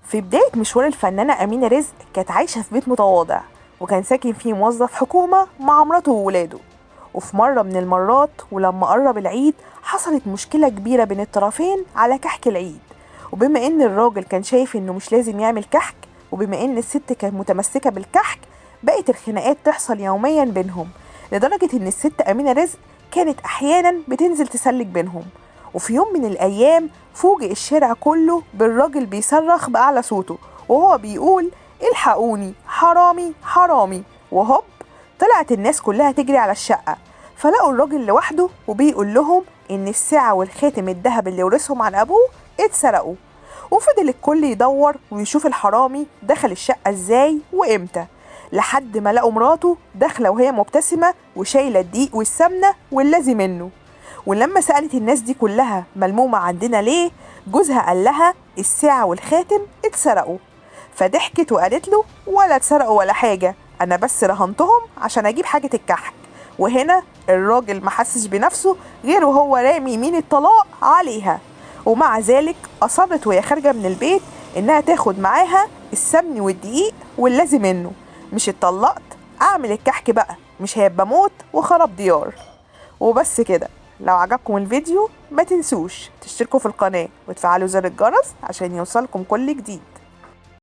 في بداية مشوار الفنانة أمينة رزق كانت عايشة في بيت متواضع، وكان ساكن فيه موظف حكومة مع مراته وولاده. وفي مرة من المرات ولما قرب العيد حصلت مشكلة كبيرة بين الطرفين على كحك العيد. وبما إن الراجل كان شايف إنه مش لازم يعمل كحك، وبما إن الست كانت متمسكة بالكحك، بقت الخناقات تحصل يوميا بينهم، لدرجة إن الست أمينة رزق كانت أحيانا بتنزل تسلك بينهم. وفي يوم من الأيام فوجئ الشارع كله بالراجل بيصرخ بأعلى صوته وهو بيقول: الحقوني، حرامي حرامي. وهوب، طلعت الناس كلها تجري على الشقة، فلقوا الراجل لوحده وبيقول لهم إن الساعة والخاتم الذهب اللي ورثهم عن أبوه اتسرقوا. وفضل الكل يدور ويشوف الحرامي دخل الشقة ازاي وامتى، لحد ما لقوا مراته داخلة وهي مبتسمة وشايلة الدقيق والسمنة واللازم منه. ولما سألت الناس دي كلها ملمومة عندنا ليه، جوزها قال لها الساعة والخاتم اتسرقوا. فضحكت وقالت له: ولا اتسرقوا ولا حاجة، أنا بس رهنتهم عشان أجيب حاجة الكحك. وهنا الراجل محسش بنفسه غير وهو رامي يمين الطلاق عليها، ومع ذلك أصرت وهي خارجة من البيت إنها تاخد معاها السمن والدقيق واللازم منه. مش اتطلقت، أعمل الكحك بقى، مش هيبقى موت وخراب ديار. وبس كده. لو عجبكم الفيديو ما تنسوش تشتركوا في القناة وتفعلوا زر الجرس عشان يوصلكم كل جديد.